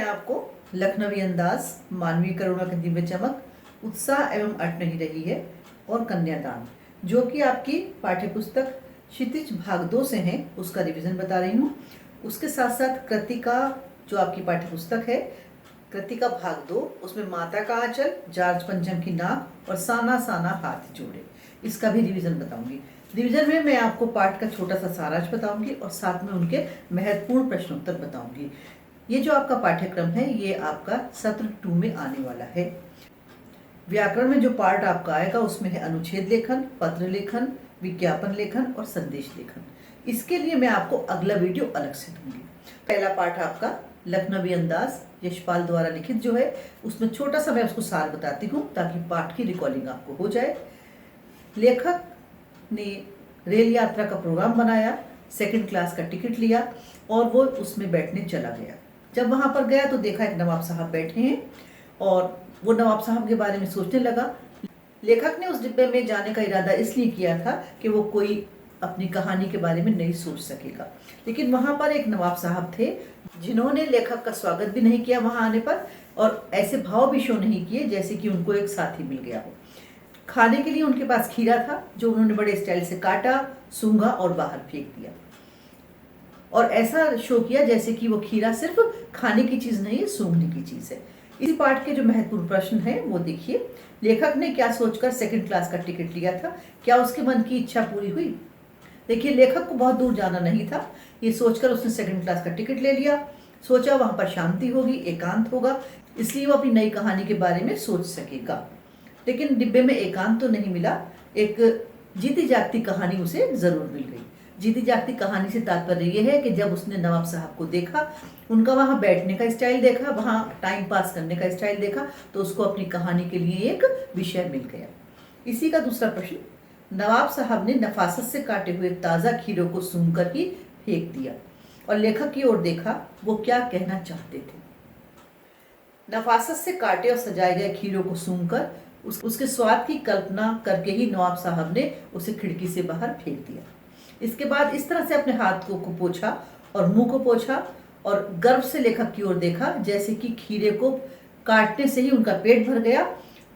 आपको लखनवी अंदाज, मानवीय करुणा की दिव्य चमक, उत्साह एवं अट नहीं रही है और कन्यादान, जो कि आपकी पाठ्यपुस्तक क्षितिज भाग 2 से है, उसका रिवीजन बता रही हूँ। उसके साथ साथ कृतिका, जो आपकी पाठ्यपुस्तक है, कृतिका भाग 2, उसमें माता का आंचल, जार्ज पंचम की नाक और साना साना हाथ जोड़े, इसका भी रिवीजन बताऊंगी। रिवीजन में मैं आपको पाठ का छोटा सा सारांश बताऊंगी और साथ में उनके महत्वपूर्ण प्रश्नोत्तर बताऊंगी। ये जो आपका पाठ्यक्रम है, ये आपका सत्र 2 में आने वाला है। व्याकरण में जो पार्ट आपका आएगा उसमें है अनुच्छेद लेखन, पत्र लेखन, विज्ञापन लेखन और संदेश लेखन। इसके लिए मैं आपको अगला वीडियो अलग से दूंगी। पहला पाठ आपका लखनवी अंदाज यशपाल द्वारा लिखित जो है, उसमें छोटा सा मैं उसको सार बताती हूँ ताकि पाठ की रिकॉर्डिंग आपको हो जाए। लेखक ने रेल यात्रा का प्रोग्राम बनाया, 2nd क्लास का टिकट लिया और वो उसमें बैठने चला गया। जब वहां पर गया तो देखा एक नवाब साहब बैठे हैं और वो नवाब साहब के बारे में सोचने लगा। लेखक ने उस डिब्बे में जाने का इरादा इसलिए किया था कि वो कोई अपनी कहानी के बारे में नहीं सोच सकेगा, लेकिन वहां पर एक नवाब साहब थे जिन्होंने लेखक का स्वागत भी नहीं किया वहां आने पर, और ऐसे भाव भी शो नहीं किए जैसे कि उनको एक साथी मिल गया हो। खाने के लिए उनके पास खीरा था जो उन्होंने बड़े स्टाइल से काटा, सूंघा और बाहर फेंक दिया, और ऐसा शो किया जैसे कि वो खीरा सिर्फ खाने की चीज नहीं है, सूंघने की चीज है। इसी पाठ के जो महत्वपूर्ण प्रश्न है वो देखिए। लेखक ने क्या सोचकर 2nd क्लास का टिकट लिया था? क्या उसके मन की इच्छा पूरी हुई? देखिए, लेखक को बहुत दूर जाना नहीं था, ये सोचकर उसने 2nd क्लास का टिकट ले लिया। सोचा वहां पर शांति होगी, एकांत होगा, इसलिए वो अपनी नई कहानी के बारे में सोच सकेगा। लेकिन डिब्बे में एकांत तो नहीं मिला, एक जीती जागती कहानी उसे जरूर मिल गई। जीती जागती कहानी से तात्पर्य यह है कि जब उसने नवाब साहब को देखा, उनका वहां बैठने का स्टाइल देखा, वहां टाइम पास करने का स्टाइल देखा, तो उसको अपनी कहानी के लिए एक विषय मिल गया। इसी का दूसरा प्रश्न, नवाब साहब ने नफासत से काटे हुए ताजा खीरों को सूंघकर ही फेंक दिया और लेखक की ओर देखा, वो क्या कहना चाहते थे? नफासत से काटे और सजाए गए खीरों को सूंघकर उसके स्वाद की कल्पना करके ही नवाब साहब ने उसे खिड़की से बाहर फेंक दिया। इसके बाद इस तरह से अपने हाथ को पोंछा और मुंह को पोंछा और गर्व से लेखक की ओर देखा जैसे कि खीरे को काटने से ही उनका पेट भर गया,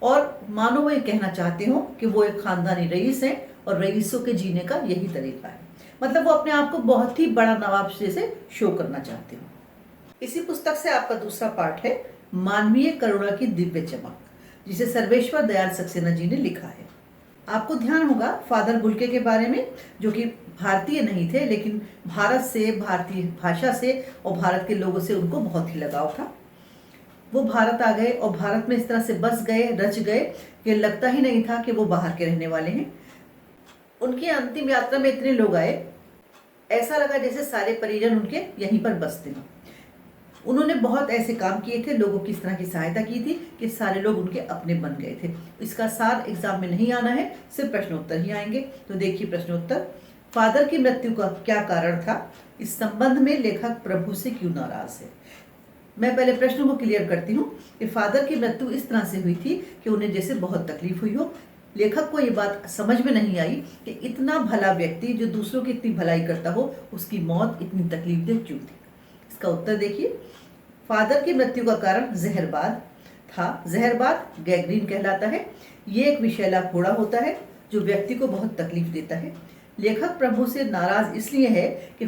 और मानो वो ये कहना चाहते हो कि वो एक खानदानी रईस हैं और रईसों के जीने का यही तरीका है। मतलब वो अपने आप को बहुत ही बड़ा नवाब जैसे शो करना चाहते हो। इसी पुस्तक से आपका दूसरा पाठ है मानवीय करुणा की दिव्य चमक, जिसे सर्वेश्वर दयाल सक्सेना जी ने लिखा है। आपको ध्यान होगा फादर बुल्के के बारे में, जो कि भारतीय नहीं थे, लेकिन भारत से, भारतीय भाषा से और भारत के लोगों से उनको बहुत ही लगाव था। वो भारत आ गए और भारत में इस तरह से बस गए, रच गए कि लगता ही नहीं था कि वो बाहर के रहने वाले हैं। उनकी अंतिम यात्रा में इतने लोग आए, ऐसा लगा जैसे सारे परिजन उनके यहीं पर बसते हैं। उन्होंने बहुत ऐसे काम किए थे, लोगों की इस तरह की सहायता की थी कि सारे लोग उनके अपने बन गए थे। इसका सार एग्जाम में नहीं आना है, सिर्फ प्रश्नोत्तर ही आएंगे। तो देखिए प्रश्नोत्तर, फादर की मृत्यु का क्या कारण था? इस संबंध में लेखक प्रभु से क्यों नाराज है? मैं पहले प्रश्न को क्लियर करती हूँ कि फादर की मृत्यु इस तरह से हुई थी कि उन्हें जैसे बहुत तकलीफ हुई हो। लेखक को ये बात समझ में नहीं आई कि इतना भला व्यक्ति जो दूसरों की इतनी भलाई करता हो, उसकी मौत इतनी तकलीफदेह क्यों थी। इसका उत्तर देखिए, फादर की मृत्यु का कारण जहरबाद था। जहरबाद गैंग्रीन कहलाता है। ये एक विषैला फोड़ा होता है जो व्यक्ति को बहुत तकलीफ देता है। लेखक प्रभु से नाराज इसलिए है कि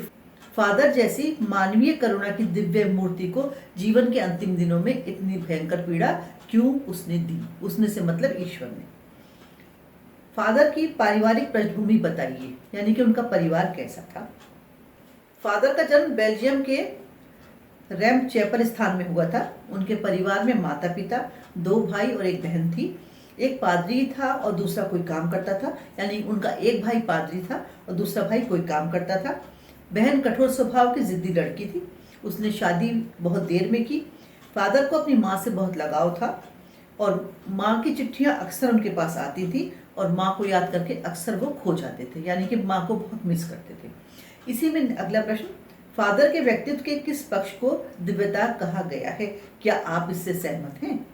फादर जैसी मानवीय करुणा की दिव्य मूर्ति को जीवन के अंतिम दिनों में इतनी भयंकर पीड़ा क्यों उसने दी। उसने से मतलब ईश्वर ने। फादर की पारिवारिक पृष्ठभूमि बताइए, यानी कि उनका परिवार कैसा था। फादर का जन्म बेल्जियम के रैम चैपल स्थान में हुआ था। उनके परिवार में माता पिता, 2 भाई और 1 बहन थी। एक पादरी था और दूसरा कोई काम करता था, यानी उनका एक भाई पादरी था और दूसरा भाई कोई काम करता था। बहन कठोर स्वभाव की जिद्दी लड़की थी, उसने शादी बहुत देर में की। फादर को अपनी माँ से बहुत लगाव था और माँ की चिट्ठियाँ अक्सर उनके पास आती थी और माँ को याद करके अक्सर वो खो जाते थे, यानी कि माँ को बहुत मिस करते थे। इसी में अगला प्रश्न, फादर के व्यक्तित्व के किस पक्ष को दिव्यता कहा गया है? क्या आप इससे सहमत हैं?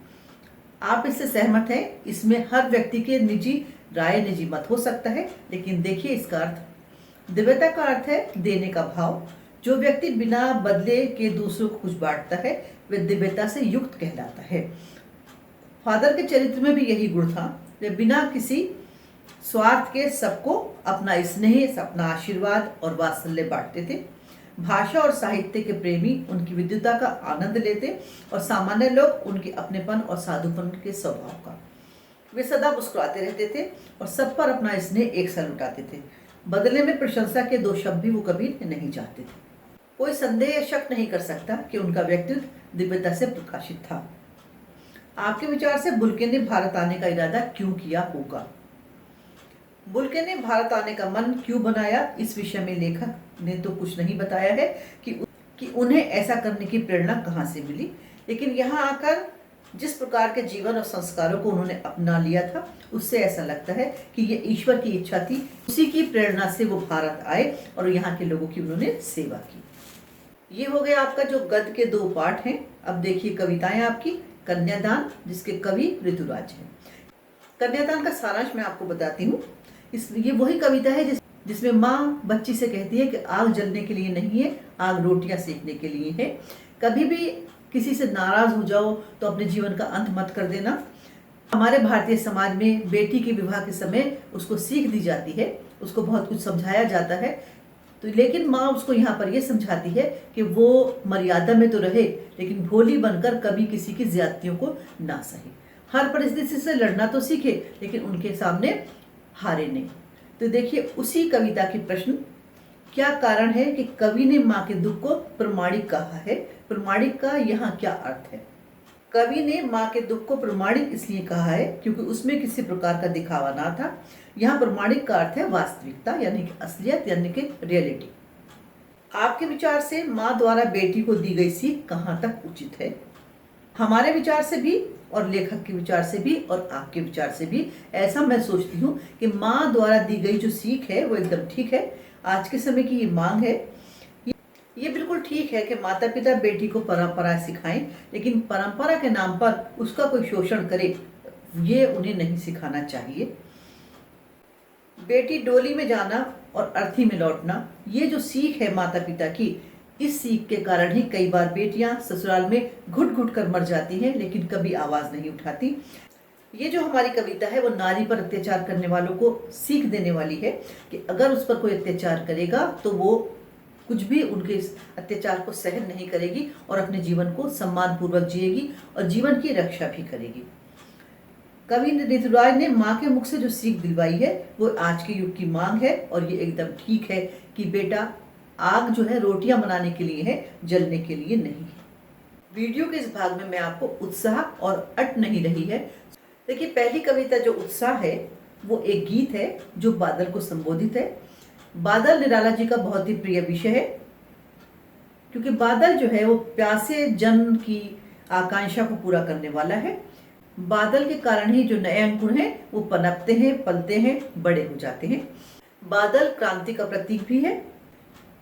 आप इससे सहमत हैं? इसमें हर व्यक्ति के निजी राय, निजी मत हो सकता है, लेकिन देखिए इसका अर्थ। दिव्यता का अर्थ है देने का भाव, जो व्यक्ति बिना बदले के दूसरों को कुछ बांटता है वह दिव्यता से युक्त कहलाता है। फादर के चरित्र में भी यही गुण था। वे बिना किसी स्वार्थ के सबको अपना स्नेह, अपना आशीर्वाद और वात्सल्य बांटते थे। भाषा और साहित्य के प्रेमी उनकी विद्वता का आनंद लेते और सामान्य लोग उनके अपनेपन और साधुपन के स्वभाव का। वे सदा मुस्कुराते रहते थे और सब पर अपना स्नेह एक सा लुटाते थे। बदले में प्रशंसा के दो शब्द भी वो कभी नहीं चाहते थे। कोई संदेह या शक नहीं कर सकता कि उनका व्यक्तित्व दिव्यता से प्रकाशित था। आपके विचार से बुल्के ने भारत आने का इरादा क्यों किया होगा? बुल्के ने भारत आने का मन क्यों बनाया, इस विषय में लेखक ने तो कुछ नहीं बताया है कि उन्हें ऐसा करने की प्रेरणा कहाँ से मिली, लेकिन यहाँ आकर जिस प्रकार के जीवन और संस्कारों को उन्होंने अपना लिया था उससे ऐसा लगता है कि ये ईश्वर की इच्छा थी। उसी की प्रेरणा से वो भारत आए और यहाँ के लोगों की उन्होंने सेवा की। ये हो गया आपका जो गद्य के दो पार्ट हैं। अब देखिए कविताएं आपकी। कन्यादान, जिसके कवि ऋतुराज हैं। कन्यादान का सारांश मैं आपको बताती हूँ। ये वही कविता है जिसमें माँ बच्ची से कहती है कि आग जलने के लिए नहीं है, आग रोटियां सेकने के लिए है। कभी भी किसी से नाराज हो जाओ तो अपने जीवन का अंत मत कर देना। हमारे भारतीय समाज में बेटी के विवाह के समय उसको सीख दी जाती है, उसको बहुत कुछ समझाया जाता है, तो लेकिन माँ उसको यहाँ पर ये समझाती है कि वो मर्यादा में तो रहे, लेकिन भोली बनकर कभी किसी की ज्यादतियों को ना सहे। हर परिस्थिति से लड़ना तो सीखे, लेकिन उनके सामने हारे नहीं। तो देखिए उसी कविता के प्रश्न, क्या कारण है कि कवि ने माँ के दुख को प्रमाणिक कहा है? प्रमाणिक का यहाँ क्या अर्थ है? कवि ने माँ के दुख को प्रमाणिक इसलिए कहा है क्योंकि उसमें किसी प्रकार का दिखावा ना था। यहाँ प्रमाणिक का अर्थ है वास्तविकता, यानी कि असलियत, यानी कि रियलिटी। आपके विचार से माँ द्वारा बेटी को दी गई सीख कहाँ तक उचित है? हमारे विचार से भी और लेखक के विचार से भी और आपके विचार से भी ऐसा मैं सोचती हूँ कि माँ द्वारा दी गई जो सीख है वो एकदम ठीक है। आज के समय की ये मांग है। ये बिल्कुल ठीक है कि माता पिता बेटी को परंपरा सिखाएं, लेकिन परंपरा के नाम पर उसका कोई शोषण करे, ये उन्हें नहीं सिखाना चाहिए। बेटी डोली में जाना और अर्थी में लौटना, ये जो सीख है माता पिता की, इस सीख के कारण ही कई बार बेटियां ससुराल में घुट घुट कर मर जाती हैं, लेकिन कभी आवाज नहीं उठाती। ये जो हमारी कविता है वो नारी पर अत्याचार करने वालों को सीख देने वाली है कि अगर उस पर कोई अत्याचार करेगा तो वो कुछ भी उनके इस अत्याचार को सहन नहीं करेगी और अपने जीवन को सम्मान पूर्वक जिएगी और जीवन की रक्षा भी करेगी। कवि ऋतुराज ने माँ के मुख से जो सीख दिलवाई है वो आज के युग की मांग है, और ये एकदम ठीक है कि बेटा आग जो है रोटियां बनाने के लिए है, जलने के लिए नहीं है। वीडियो के इस भाग में मैं आपको उत्साह और अट नहीं रही है। देखिए पहली कविता जो उत्साह है वो एक गीत है जो बादल को संबोधित है। बादल निराला जी का बहुत ही प्रिय विषय है, क्योंकि बादल जो है वो प्यासे जन की आकांक्षा को पूरा करने वाला है। बादल के कारण ही जो नए अंकुर हैं वो पनपते हैं, पलते हैं, बड़े हो जाते हैं। बादल क्रांति का प्रतीक भी है।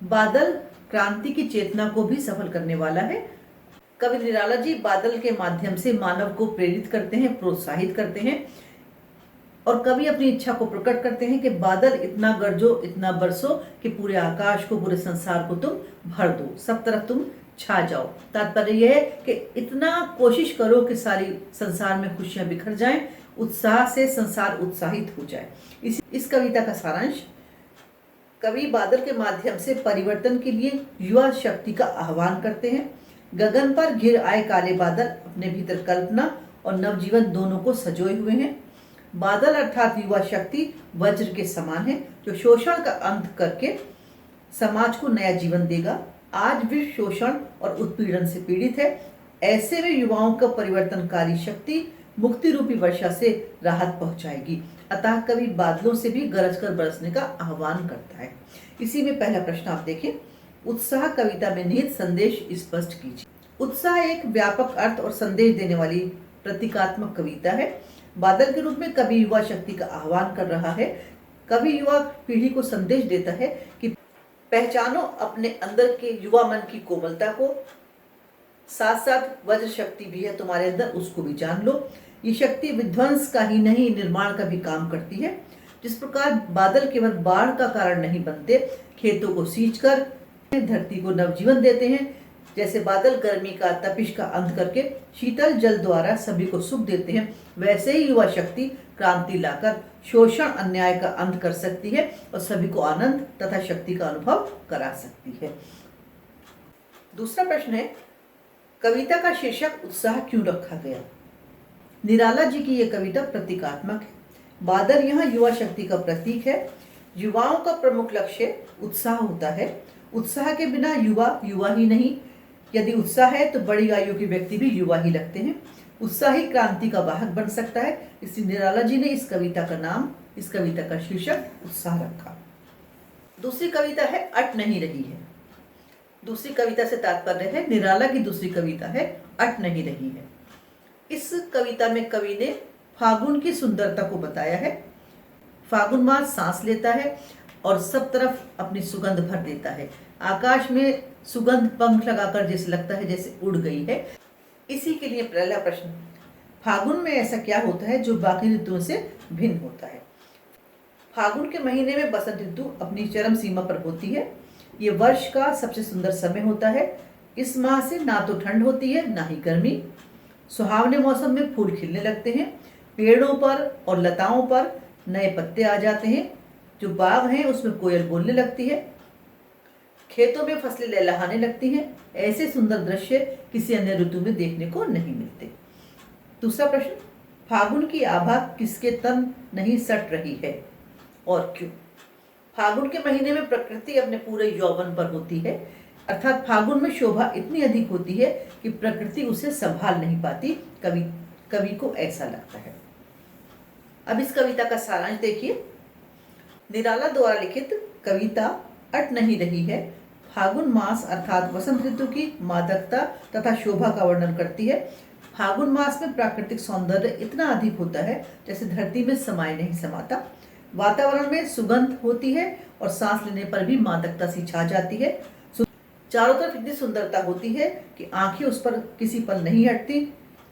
बादल क्रांति की चेतना को भी सफल करने वाला है। कवि निराला जी बादल के माध्यम से मानव को प्रेरित करते हैं, प्रोत्साहित करते हैं, और कवि अपनी इच्छा को प्रकट करते हैं कि बादल इतना गरजो, इतना बरसो कि पूरे आकाश को, पूरे संसार को तुम भर दो, सब तरफ तुम छा जाओ। तात्पर्य यह है कि इतना कोशिश करो कि सारी संसार में खुशियां बिखर जाएं, उत्साह से संसार उत्साहित हो जाए। इस कविता का सारांश, कवि बादल के माध्यम से परिवर्तन के लिए युवा शक्ति का आह्वान करते हैं। गगन पर घिर आए काले बादल अपने भीतर कल्पना और नवजीवन दोनों को सजोए हुए हैं। बादल अर्थात युवा शक्ति वज्र के समान है, जो शोषण का अंत करके समाज को नया जीवन देगा। आज विश्व शोषण और उत्पीड़न से पीड़ित है। ऐसे में युवाओं का परिवर्तनकारी शक्ति मुक्ति रूपी वर्षा से राहत पहुंचाएगी। अतः कवि बादलों से भी गरज कर बरसने का आह्वान करता है। इसी में पहला प्रश्न आप देखें, उत्साह कविता में निहित संदेश स्पष्ट कीजिए। उत्साह एक व्यापक अर्थ और संदेश देने वाली प्रतीकात्मक कविता है। बादल के रूप में कवि युवा शक्ति का आह्वान कर रहा है। कवि युवा पीढ़ी को संदेश देता है कि पहचानो अपने अंदर के युवा मन की कोमलता को, साथ साथ वज्र शक्ति भी है तुम्हारे अंदर, उसको भी जान लो। ये शक्ति विध्वंस का ही नहीं, निर्माण का भी काम करती है। जिस प्रकार बादल केवल बाढ़ का कारण नहीं बनते, खेतों को सींचकर, धरती को नवजीवन देते हैं। जैसे बादल गर्मी का तपिश का अंत करके शीतल जल द्वारा सभी को सुख देते हैं, वैसे ही युवा शक्ति क्रांति लाकर शोषण अन्याय का अंत कर सकती है और सभी को आनंद तथा शक्ति का अनुभव करा सकती है। दूसरा प्रश्न है, कविता का शीर्षक उत्साह क्यों रखा गया? निराला जी की यह कविता प्रतीकात्मक है। बादल यहाँ युवा शक्ति का प्रतीक है। युवाओं का प्रमुख लक्ष्य उत्साह होता है। उत्साह के बिना युवा युवा ही नहीं। यदि उत्साह है तो बड़ी आयु के व्यक्ति भी युवा ही लगते हैं। उत्साह ही क्रांति का वाहक बन सकता है। इसलिए निराला जी ने इस कविता का नाम, इस कविता का शीर्षक उत्साह रखा। दूसरी कविता है अट नहीं रही है। दूसरी कविता से तात्पर्य है, निराला की दूसरी कविता है अट नहीं रही है। इस कविता में कवि ने फागुन की सुंदरता को बताया है। फागुन मास सांस लेता है और सब तरफ अपनी सुगंध भर देता है। आकाश में सुगंध पंख लगाकर जैसे लगता है जैसे उड़ गई है। इसी के लिए पहला प्रश्न, फागुन में ऐसा क्या होता है जो बाकी ऋतुओं से भिन्न होता है? फागुन के महीने में बसंत ऋतु अपनी चरम सीमा पर होती है। ये वर्ष का सबसे सुंदर समय होता है। इस माह से ना तो ठंड होती है ना ही गर्मी। सुहावने मौसम में फूल खिलने लगते हैं। पेड़ों पर और लताओं पर नए पत्ते आ जाते हैं। जो बाग हैं उसमें कोयल बोलने लगती है। खेतों में फसलें लहलहाने लगती हैं। ऐसे सुंदर दृश्य किसी अन्य ऋतु में देखने को नहीं मिलते। दूसरा प्रश्न, फागुन की आभा किसके तन नहीं सट रही है और क्यों? फागुन के महीने में प्रकृति अपने पूरे यौवन पर होती है। अर्थात फागुन में शोभा इतनी अधिक होती है कि प्रकृति उसे संभाल नहीं पाती। कवि को ऐसा लगता है। अब इस कविता का सारांश देखिए। निराला द्वारा लिखित कविता अट नहीं रही है फागुन मास अर्थात वसंत ऋतु की मादकता तथा शोभा का वर्णन करती है। फागुन मास में प्राकृतिक सौंदर्य इतना अधिक होता है जैसे धरती में समाये नहीं समाता। वातावरण में सुगंध होती है और सांस लेने पर भी मादकता सी छा जाती है। चारों तरफ इतनी सुंदरता होती है कि आंखें उस पर किसी पल नहीं हटती।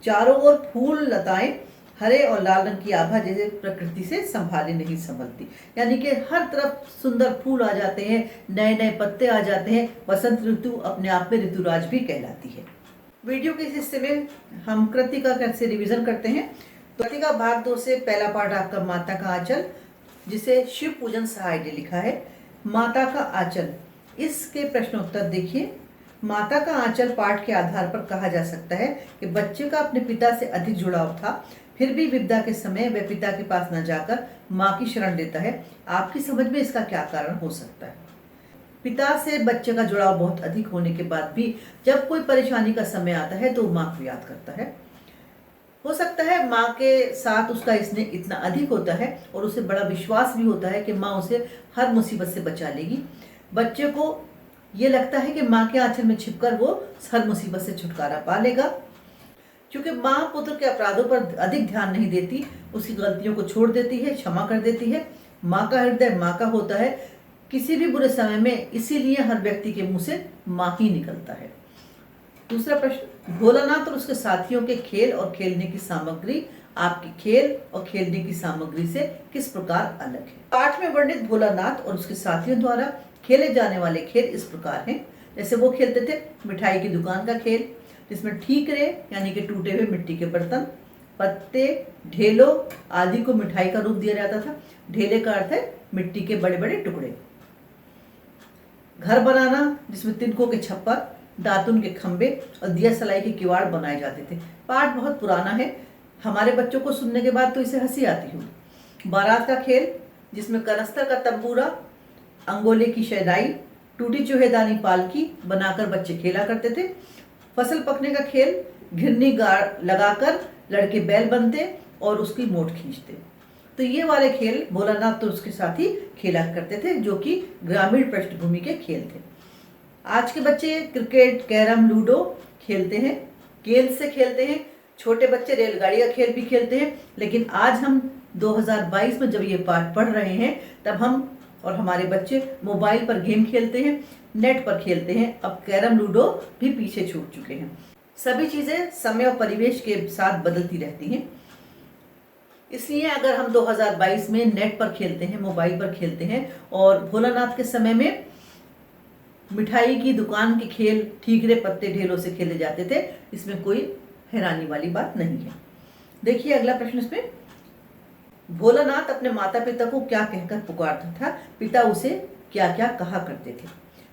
चारों ओर फूल लताएं हरे और लाल रंग की आभा जैसे प्रकृति से संभाले नहीं संभलती। यानी कि हर तरफ सुंदर फूल आ जाते हैं, नए नए पत्ते आ जाते हैं। वसंत ऋतु अपने आप में ऋतुराज भी कहलाती है। वीडियो के इस हिस्से में हम कृतिका कैसे रिवीजन करते हैं। तो कृतिका भाग 2 से पहला पाठ आपका माता का आंचल, जिसे शिव पूजन सहाय ने लिखा है। माता का आंचल, इसके प्रश्नोत्तर देखिए। माता का आंचल पाठ के आधार पर कहा जा सकता है कि बच्चे का अपने पिता से अधिक जुड़ाव था, फिर भी विपदा के समय वह पिता के पास न जाकर माँ की शरण लेता है। आपकी समझ में इसका क्या कारण हो सकता है? पिता से बच्चे का जुड़ाव बहुत अधिक होने के बाद भी जब कोई परेशानी का समय आता है तो माँ को याद करता है। हो सकता है माँ के साथ उसका स्नेह इतना अधिक होता है और उसे बड़ा विश्वास भी होता है कि माँ उसे हर मुसीबत से बचा लेगी। बच्चे को ये लगता है कि माँ के आंचल में छिपकर वो हर मुसीबत से छुटकारा पा लेगा। क्योंकि माँ पुत्र के अपराधों पर अधिक ध्यान नहीं देती, उसकी गलतियों को छोड़ देती है, क्षमा कर देती है। माँ का हृदय माँ का होता है किसी भी बुरे समय में, इसीलिए हर व्यक्ति के मुंह से माँ ही निकलता है। दूसरा प्रश्न, भोलानाथ और उसके साथियों के खेल और खेलने की सामग्री आपके खेल और खेलने की सामग्री से किस प्रकार अलग है? पाठ में वर्णित भोलानाथ और उसके साथियों द्वारा खेले जाने वाले खेल इस प्रकार हैं। जैसे वो खेलते थे मिठाई की दुकान का खेल, जिसमें ठीकरे यानी कि टूटे हुए मिट्टी के बर्तन, पत्ते, ढेलों आदि को मिठाई का रूप दिया जाता था। ढेले का अर्थ है मिट्टी के बड़े बड़े टुकड़े। घर बनाना, जिसमें तिनकों के छप्पर, दातुन के खंबे और दिया सलाई के किवाड़ बनाए जाते थे। पाठ बहुत पुराना है, हमारे बच्चों को सुनने के बाद तो इसे हंसी आती होगी। बारात का खेल, जिसमें कनस्तर का तंबूरा, अंगोले की शहनाई, टूटी चूहेदानी पालकी बनाकर बच्चे खेला करते थे। फसल पकने का खेल, घिरनी लगाकर लड़के बैल बनते और उसकी मोट खींचते। तो ये वाले खेल भोलानाथ तो उसके साथ ही खेला करते थे, जो कि ग्रामीण पृष्ठभूमि के खेल थे। आज के बच्चे क्रिकेट, कैरम, लूडो खेलते हैं, गेंद से खेलते हैं। छोटे बच्चे रेलगाड़ी का खेल भी खेलते हैं। लेकिन आज हम 2022 में जब ये पाठ पढ़ रहे हैं, तब हम और हमारे बच्चे मोबाइल पर गेम खेलते हैं, नेट पर खेलते हैं। अब कैरम, लूडो भी पीछे छूट चुके हैं। सभी चीजें समय और परिवेश के साथ बदलती रहती हैं। इसलिए अगर हम 2022 में नेट पर खेलते हैं, मोबाइल पर खेलते हैं और भोलानाथ के समय में मिठाई की दुकान के खेल ठीकरे पत्ते ढेलों से खेले जाते थे। इसमें कोई हैरानी वाली बात नहीं है। देखिए अगला प्रश्न इसमें, भोलानाथ अपने माता पिता को क्या कहकर पुकारता था, पिता उसे क्या क्या कहा करते थे।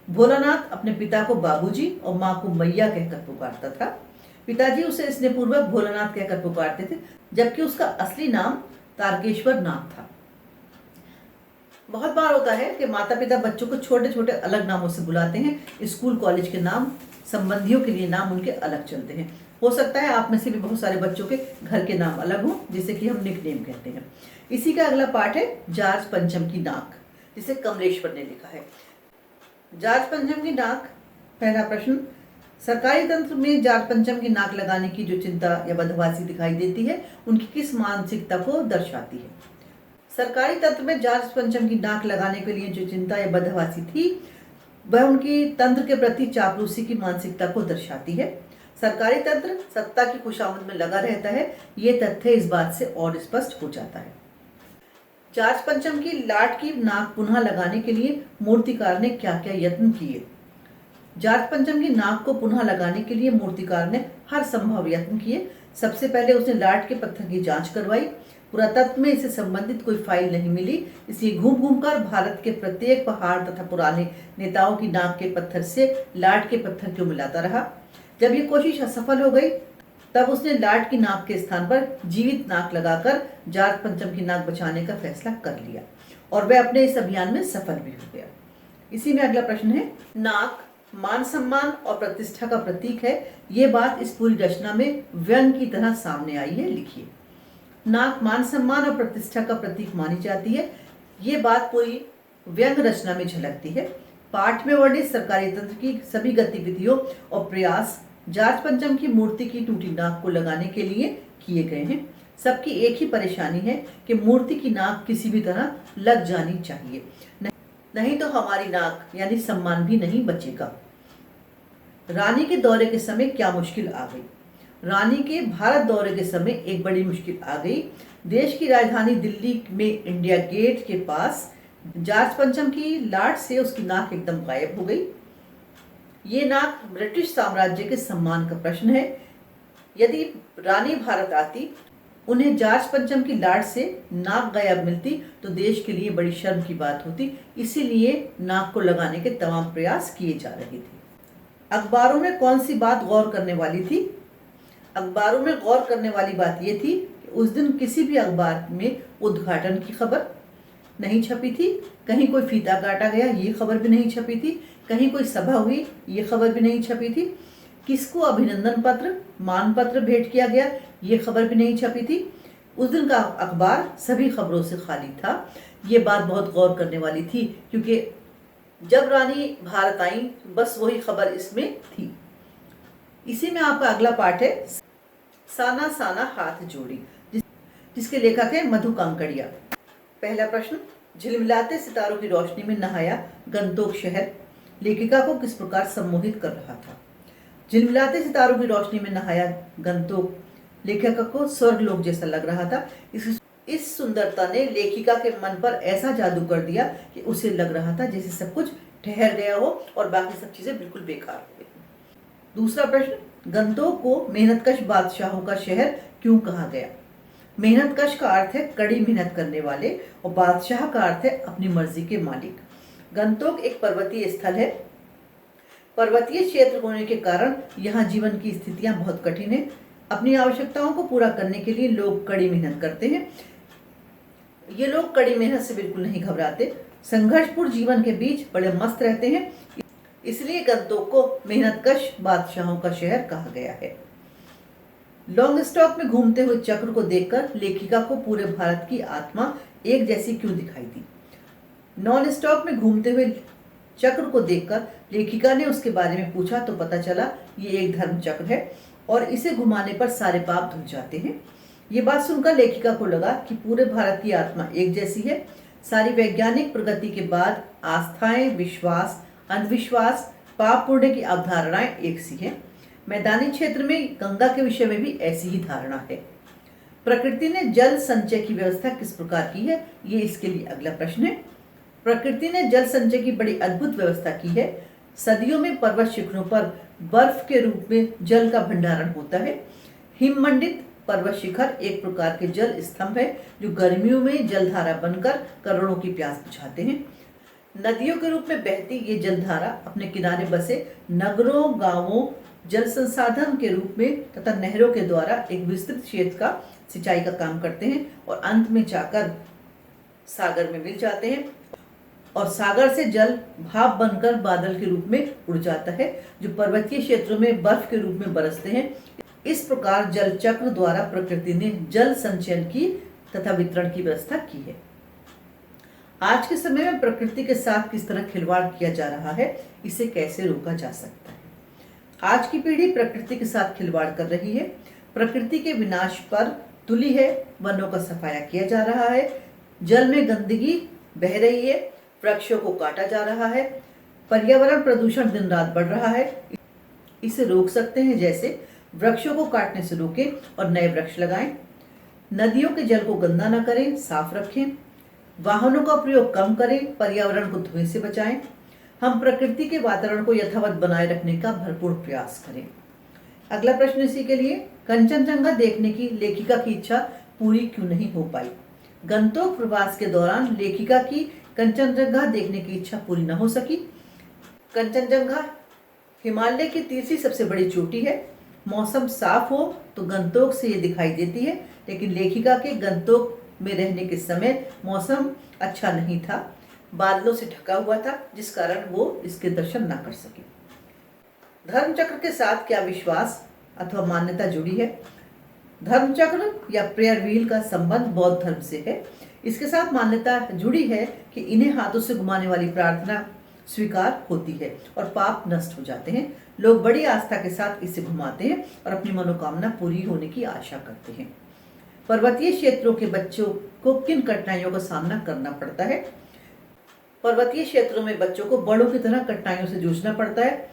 भोलानाथ अपने पिता को बाबूजी और माँ को मैया कहकर पुकारता था। पिताजी उसे स्नेहपूर्वक भोलानाथ कहकर पुकारते थे, जबकि उसका असली नाम तारकेश्वर नाथ था। बहुत बार होता है कि माता पिता बच्चों को छोटे छोटे अलग नामों से बुलाते हैं। स्कूल कॉलेज के नाम, संबंधियों के लिए नाम उनके अलग चलते हैं। हो सकता है आप में से भी बहुत सारे बच्चों के घर के नाम अलग हों, जिसे कि हम निकनेम कहते हैं। इसी का अगला पार्ट है जार्ज पंचम की नाक, जिसे कमलेश्वर ने लिखा है। जार्ज पंचम की नाक, पहला प्रश्न, सरकारी तंत्र में जार्ज पंचम की नाक लगाने की जो चिंता या बदहवासी दिखाई देती है, उनकी किस मानसिकता को दर्शाती है। सरकारी तंत्र में जार्ज पंचम की नाक लगाने के लिए जो चिंता या बदहवासी थी, वह उनकी तंत्र के प्रति चापलूसी की मानसिकता को दर्शाती है। सरकारी तंत्र सत्ता की खुशामद में लगा रहता है, ये तथ्य इस बात से और स्पष्ट हो जाता है। जार्ज पंचम की लाट की नाक पुनः लगाने के लिए मूर्तिकार ने क्या क्या यत्न किए। जार्ज पंचम की नाक को पुनः लगाने के लिए मूर्तिकार ने हर संभव यत्न किए। सबसे पहले उसने लाट के पत्थर की जांच करवाई। पुरातत्व में इससे संबंधित कोई फाइल नहीं मिली, इसलिए घूम घूमकर भारत के प्रत्येक पहाड़ तथा पुराने नेताओं की नाक के पत्थर से लाट के पत्थर को मिलाता रहा। जब ये कोशिश असफल हो गई, तब उसने लाट की नाक के स्थान पर जीवित नाक लगाकर जार्ज पंचम की नाक बचाने का फैसला कर लिया, और वह अपने इस अभियान में सफल भी हो गया। इसी में अगला प्रश्न है, नाक मान सम्मान और प्रतिष्ठा का प्रतीक है। ये बात इस पूरी रचना में व्यंग की तरह सामने आई है। लिखिए, नाक मान सम्मान और प्रतिष्ठा का प्रतीक मानी जाती है। ये बात पूरी व्यंग रचना में झलकती है। पाठ में वर्णित सरकारी तंत्र की सभी गतिविधियों और प्रयास जार्ज पंचम की मूर्ति की टूटी नाक को लगाने के लिए किए गए हैं। सबकी एक ही परेशानी है कि मूर्ति की नाक किसी भी तरह लग जानी चाहिए, नहीं तो हमारी नाक यानी सम्मान भी नहीं बचेगा। रानी के दौरे के समय क्या मुश्किल आ गई। रानी के भारत दौरे के समय एक बड़ी मुश्किल आ गई। देश की राजधानी दिल्ली में इंडिया गेट के पास जार्ज पंचम की लाट से उसकी नाक एकदम गायब हो गई। ये नाक ब्रिटिश साम्राज्य के सम्मान का प्रश्न है। यदि रानी भारत आती, उन्हें जार्ज पंचम की लाट से नाक गायब मिलती तो देश के लिए बड़ी शर्म की बात होती। इसीलिए नाक को लगाने के तमाम प्रयास किए जा रहे थे। अखबारों में कौन सी बात गौर करने वाली थी। अखबारों में गौर करने वाली बात यह थी कि उस दिन किसी भी अखबार में उद्घाटन की खबर नहीं छपी थी, कहीं कोई फीता काटा गया ये खबर भी नहीं छपी थी, कहीं कोई सभा हुई ये खबर भी नहीं छपी थी, किसको अभिनंदन पत्र मान पत्र भेंट किया गया ये खबर भी नहीं छपी थी। उस दिन का अखबार सभी खबरों से खाली था। ये बात बहुत गौर करने वाली थी, क्योंकि जब रानी भारत आई बस वही खबर इसमें थी। इसी में आपका अगला पाठ है, साना साना हाथ जोड़ी, जिसके लेखक है मधु कांकड़िया। पहला प्रश्न, झिलमिलाते सितारों की रोशनी में नहाया गंतोक शहर लेखिका को किस प्रकार सम्मोहित कर रहा था। झिलमिलाते सितारों की रोशनी में नहाया गंतोक लेखिका को स्वर्गलोक जैसा लग रहा था। इस सुंदरता ने लेखिका के मन पर ऐसा जादू कर दिया कि उसे लग रहा था जैसे सब कुछ ठहर गया हो और बाकी सब चीजें बिल्कुल बेकार हो गई। दूसरा प्रश्न, गंतोक को मेहनतकश बादशाहों का शहर क्यों कहा गया। मेहनतकश का अर्थ है कड़ी मेहनत करने वाले और बादशाह का अर्थ है अपनी मर्जी के मालिक। गंतोक एक पर्वतीय स्थल है। पर्वतीय क्षेत्र होने के कारण यहाँ जीवन की स्थितियां बहुत कठिन है। अपनी आवश्यकताओं को पूरा करने के लिए लोग कड़ी मेहनत करते हैं। ये लोग कड़ी मेहनत से बिल्कुल नहीं घबराते, संघर्षपूर्ण जीवन के बीच बड़े मस्त रहते हैं। इसलिए गंतोक को मेहनतकश बादशाहों का शहर कहा गया है। लॉन्ग स्टॉक में घूमते हुए चक्र को देखकर लेखिका को पूरे भारत की आत्मा एक जैसी क्यों दिखाई दी। नॉन स्टॉप में घूमते हुए चक्र को देखकर लेखिका ने उसके बारे में पूछा तो पता चला ये एक धर्म चक्र है और इसे घुमाने पर सारे पाप धुल जाते हैं। ये बात सुनकर लेखिका को लगा कि पूरे भारत की आत्मा एक जैसी है। सारी वैज्ञानिक प्रगति के बाद आस्थाएं, विश्वास, अंधविश्वास, पाप पुण्य की अवधारणाएं एक सी है। मैदानी क्षेत्र में गंगा के विषय में भी ऐसी ही धारणा है। प्रकृति ने जल संचय की व्यवस्था किस प्रकार की है, ये इसके लिए अगला प्रश्न है। प्रकृति ने जल संचय की बड़ी अद्भुत व्यवस्था की है। सदियों में पर्वत शिखरों पर बर्फ के रूप में जल का भंडारण होता है। हिममंडित पर्वत शिखर एक प्रकार के जल स्तंभ है जो गर्मियों में जलधारा बनकर करोड़ों की प्यास बुझाते हैं। नदियों के रूप में बहती ये जलधारा अपने किनारे बसे नगरों, गांवों, जल संसाधन के रूप में तथा नहरों के द्वारा एक विस्तृत क्षेत्र का सिंचाई का काम करते हैं और अंत में जाकर सागर में मिल जाते हैं और सागर से जल भाप बनकर बादल के रूप में उड़ जाता है जो पर्वतीय क्षेत्रों में बर्फ के रूप में बरसते हैं। इस प्रकार जल चक्र द्वारा प्रकृति ने जल संचयन की तथा वितरण की व्यवस्था की है। आज के समय में प्रकृति के साथ किस तरह खिलवाड़ किया जा रहा है, इसे कैसे रोका जा सकता है। आज की पीढ़ी प्रकृति के साथ खिलवाड़ कर रही है, प्रकृति के विनाश पर तुली है, वनों का सफाया किया जा रहा है, जल में गंदगी बह रही है, वृक्षों को काटा जा रहा है, पर्यावरण प्रदूषण दिन रात बढ़ रहा है। इसे रोक सकते हैं, जैसे वृक्षों को काटने से रोकें और नए वृक्ष लगाएं, नदियों के जल को गंदा न करें, साफ रखें, वाहनों का प्रयोग कम करें, पर्यावरण को धुएं से बचाएं। हम प्रकृति के वातावरण को यथावत बनाए रखने का भरपूर प्रयास करें। अगला प्रश्न इसी के लिए, कंचनजंगा देखने की लेखिका की इच्छा पूरी क्यों नहीं हो पाई। गंतोक प्रवास के दौरान लेखिका की कंचनजंगा देखने की इच्छा पूरी न हो सकी। कंचनजंगा हिमालय की तीसरी सबसे बड़ी चोटी है। मौसम साफ हो तो गंतोक से ये दिखाई देती है, लेकिन लेखिका के गंतोक में रहने के समय मौसम अच्छा नहीं था, बादलों से ढका हुआ था, जिस कारण वो इसके दर्शन न कर सके। धर्मचक्र के साथ क्या विश्वास अथवा मान्यता जुड़ी है। धर्मचक्र या प्रेयर व्हील का संबंध बौद्ध धर्म से है। इसके साथ मान्यता जुड़ी है कि इन्हें हाथों से घुमाने वाली प्रार्थना स्वीकार होती है और पाप नष्ट हो जाते हैं। लोग बड़ी आस्था के साथ इसे घुमाते हैं और अपनी मनोकामना पूरी होने की आशा करते हैं। पर्वतीय क्षेत्रों के बच्चों को किन कठिनाइयों का सामना करना पड़ता है। पर्वतीय क्षेत्रों में बच्चों को बड़ों की तरह कठिनाइयों से जूझना पड़ता है।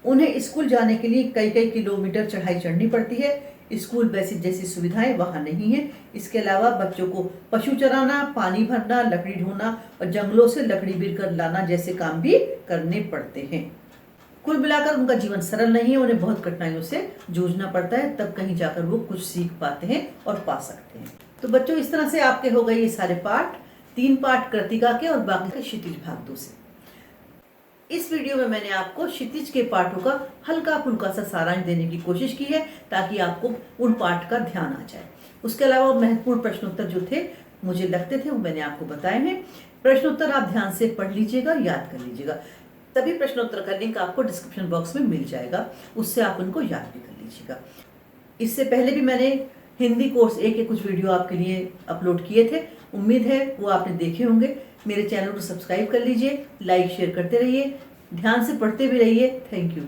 उन्हें स्कूल जाने के लिए कई कई किलोमीटर चढ़ाई चढ़नी पड़ती है। स्कूल बस जैसी सुविधाएं वहां नहीं है। इसके अलावा बच्चों को पशु चराना, पानी भरना, लकड़ी ढोना और जंगलों से लकड़ी बीर कर लाना जैसे काम भी करने पड़ते हैं। कुल मिलाकर उनका जीवन सरल नहीं है, उन्हें बहुत कठिनाइयों से जूझना पड़ता है, तब कहीं जाकर वो कुछ सीख पाते हैं और पा सकते हैं। तो बच्चों, इस तरह से आपके हो गए ये सारे पाठ, 3 पाठ कृतिका के और बाकी के क्षितिज भाग 2 से। इस वीडियो में मैंने आपको क्षितिज के पाठों का हल्का फुल्का सा सारांश देने की कोशिश की है ताकि आपको उन पाठ का ध्यान आ जाए। उसके अलावा महत्वपूर्ण प्रश्नोत्तर जो थे मुझे लगते थे वो मैंने आपको बताए हैं। प्रश्नोत्तर आप ध्यान से पढ़ लीजिएगा, याद कर लीजिएगा। सभी प्रश्नोत्तर का लिंक आपको डिस्क्रिप्शन बॉक्स में मिल जाएगा, उससे आप उनको याद भी कर लीजिएगा। इससे पहले भी मैंने हिंदी कोर्स 1 के कुछ वीडियो आपके लिए अपलोड किए थे, उम्मीद है वो आपने देखे होंगे। मेरे चैनल को सब्सक्राइब कर लीजिए, लाइक शेयर करते रहिए, ध्यान से पढ़ते भी रहिए। Thank you.